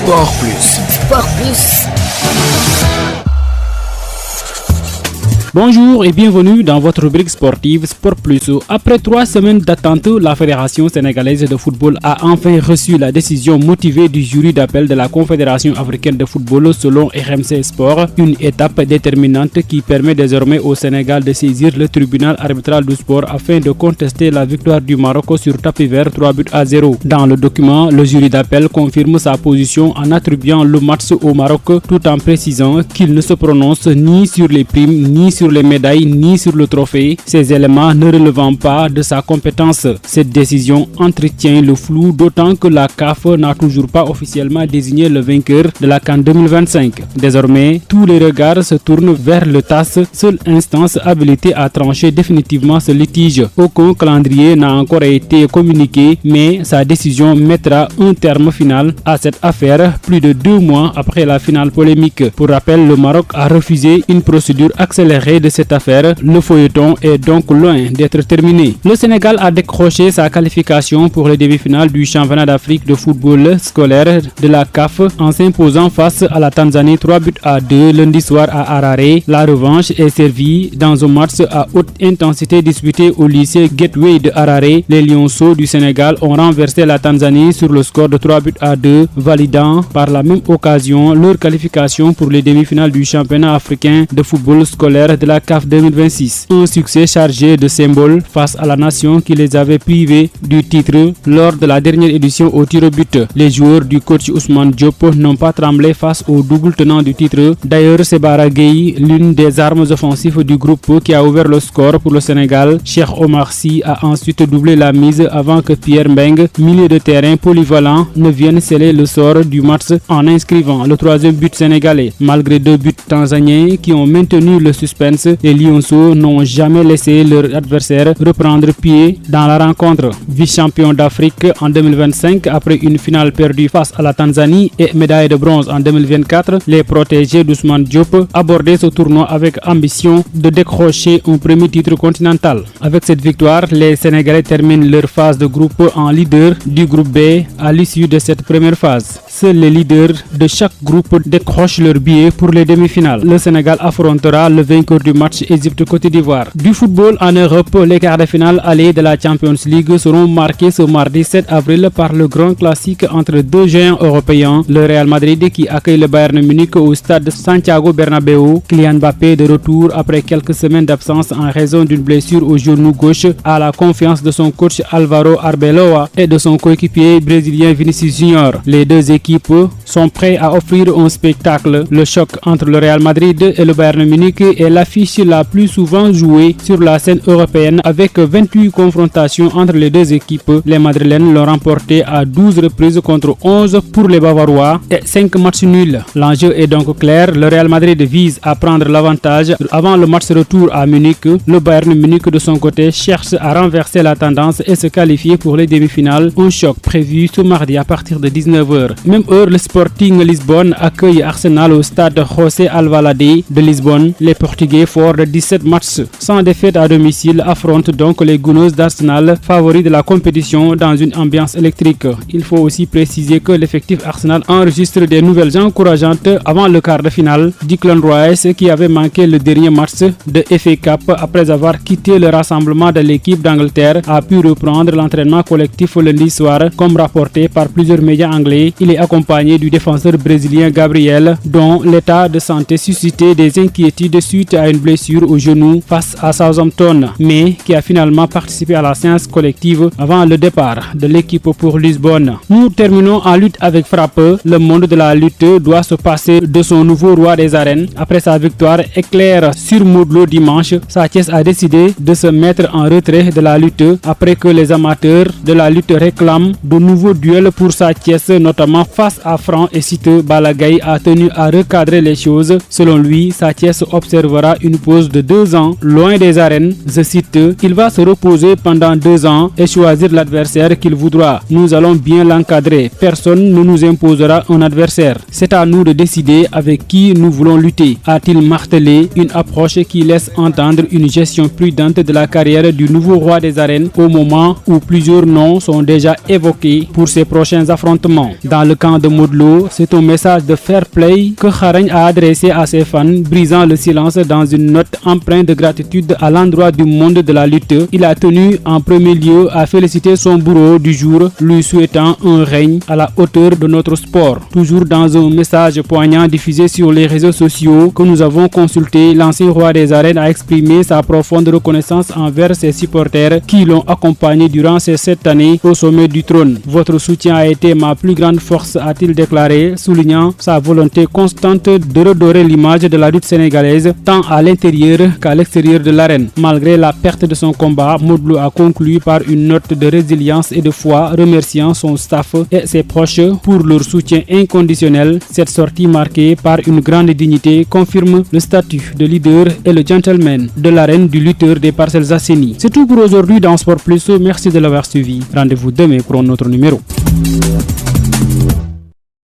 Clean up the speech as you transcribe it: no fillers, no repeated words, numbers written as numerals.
Sport Plus. Sport Plus. Bonjour et bienvenue dans votre rubrique sportive Sport Plus. Après 3 semaines d'attente, la Fédération sénégalaise de football a enfin reçu la décision motivée du jury d'appel de la Confédération africaine de football selon RMC Sport, une étape déterminante qui permet désormais au Sénégal de saisir le tribunal arbitral du sport afin de contester la victoire du Maroc sur tapis vert 3-0. Dans le document, le jury d'appel confirme sa position en attribuant le match au Maroc tout en précisant qu'il ne se prononce ni sur les primes ni sur les médailles ni sur le trophée, ces éléments ne relevant pas de sa compétence. Cette décision entretient le flou d'autant que la CAF n'a toujours pas officiellement désigné le vainqueur de la CAN 2025. Désormais, tous les regards se tournent vers le TAS, seule instance habilitée à trancher définitivement ce litige. Aucun calendrier n'a encore été communiqué, mais sa décision mettra un terme final à cette affaire plus de 2 mois après la finale polémique. Pour rappel, le Maroc a refusé une procédure accélérée de cette affaire. Le feuilleton est donc loin d'être terminé. Le Sénégal a décroché sa qualification pour les demi-finales du championnat d'Afrique de football scolaire de la CAF en s'imposant face à la Tanzanie 3-2 lundi soir à Harare. La revanche est servie dans un match à haute intensité disputé au lycée Gateway de Harare. Les Lionceaux du Sénégal ont renversé la Tanzanie sur le score de 3-2, validant par la même occasion leur qualification pour les demi-finales du championnat africain de football scolaire de la CAF 2026. Un succès chargé de symboles face à la nation qui les avait privés du titre lors de la dernière édition au tir au but. Les joueurs du coach Ousmane Diop n'ont pas tremblé face au double tenant du titre. D'ailleurs, c'est Bara Gueye, l'une des armes offensives du groupe, qui a ouvert le score pour le Sénégal. Cheikh Omar Sy a ensuite doublé la mise avant que Pierre Mbeng, milieu de terrain polyvalent, ne vienne sceller le sort du match en inscrivant le 3e but sénégalais. Malgré 2 buts tanzaniens qui ont maintenu le suspense, les Lionceaux n'ont jamais laissé leur adversaire reprendre pied dans la rencontre. Vice-champion d'Afrique en 2025 après une finale perdue face à la Tanzanie et médaille de bronze en 2024, les protégés d'Ousmane Diop abordaient ce tournoi avec ambition de décrocher un premier titre continental. Avec cette victoire, les Sénégalais terminent leur phase de groupe en leader du groupe B à l'issue de cette première phase. Seuls les leaders de chaque groupe décrochent leur billet pour les demi-finales. Le Sénégal affrontera le vainqueur du match Égypte-Côte d'Ivoire. Du football en Europe, les quarts de finale allés de la Champions League seront marqués ce mardi 7 avril par le grand classique entre 2 géants européens, le Real Madrid qui accueille le Bayern Munich au stade Santiago Bernabéu. Kylian Mbappé, de retour après quelques semaines d'absence en raison d'une blessure au genou gauche, a la confiance de son coach Alvaro Arbeloa et de son coéquipier brésilien Vinicius Junior. Les deux équipes sont prêts à offrir un spectacle. Le choc entre le Real Madrid et le Bayern Munich est l'affiche la plus souvent jouée sur la scène européenne avec 28 confrontations entre les deux équipes. Les Madrilènes l'ont remporté à 12 reprises contre 11 pour les Bavarois et 5 matchs nuls. L'enjeu est donc clair, le Real Madrid vise à prendre l'avantage avant le match retour à Munich. Le Bayern Munich de son côté cherche à renverser la tendance et se qualifier pour les demi-finales. Un choc prévu ce mardi à partir de 19h. Même heure, le Sporting Lisbonne accueille Arsenal au stade José Alvalade de Lisbonne. Les Portugais, forts de 17 matchs sans défaite à domicile, affrontent donc les Gunners d'Arsenal, favoris de la compétition dans une ambiance électrique. Il faut aussi préciser que l'effectif Arsenal enregistre des nouvelles encourageantes avant le quart de finale. Declan Rice, qui avait manqué le dernier match de FA Cup après avoir quitté le rassemblement de l'équipe d'Angleterre, a pu reprendre l'entraînement collectif lundi soir, comme rapporté par plusieurs médias anglais. Il est accompagné du défenseur brésilien Gabriel, dont l'état de santé suscitait des inquiétudes suite à une blessure au genou face à Southampton, mais qui a finalement participé à la séance collective avant le départ de l'équipe pour Lisbonne. Nous terminons en lutte avec frappe. Le monde de la lutte doit se passer de son nouveau roi des arènes. Après sa victoire éclair sur Modou Lô dimanche, Sa Thiès a décidé de se mettre en retrait de la lutte après que les amateurs de la lutte réclament de nouveaux duels pour Sa Thiès, notamment face à Franc et Siteu. Balla Gaye a tenu à recadrer les choses. Selon lui, Sa Thiès observera une pause de 2 ans loin des arènes. Je cite, il va se reposer pendant 2 ans et choisir l'adversaire qu'il voudra. Nous allons bien l'encadrer. Personne ne nous imposera un adversaire. C'est à nous de décider avec qui nous voulons lutter, a-t-il martelé, une approche qui laisse entendre une gestion prudente de la carrière du nouveau roi des arènes au moment où plusieurs noms sont déjà évoqués pour ses prochains affrontements. Dans le camp de Modou Lo, c'est un message de fair play que Kharagne a adressé à ses fans, brisant le silence dans une note empreinte de gratitude à l'endroit du monde de la lutte. Il a tenu en premier lieu à féliciter son bourreau du jour, lui souhaitant un règne à la hauteur de notre sport. Toujours dans un message poignant diffusé sur les réseaux sociaux que nous avons consulté, l'ancien roi des arènes a exprimé sa profonde reconnaissance envers ses supporters qui l'ont accompagné durant ces 7 années au sommet du trône. Votre soutien a été ma plus grande force, a-t-il déclaré, soulignant sa volonté constante de redorer l'image de la lutte sénégalaise tant à l'intérieur qu'à l'extérieur de l'arène. Malgré la perte de son combat, Modou Lo a conclu par une note de résilience et de foi, remerciant son staff et ses proches pour leur soutien inconditionnel. Cette sortie marquée par une grande dignité confirme le statut de leader et le gentleman de l'arène du lutteur des Parcelles Assainies. C'est tout pour aujourd'hui dans Sport Plus. Merci de l'avoir suivi. Rendez-vous demain pour un autre numéro.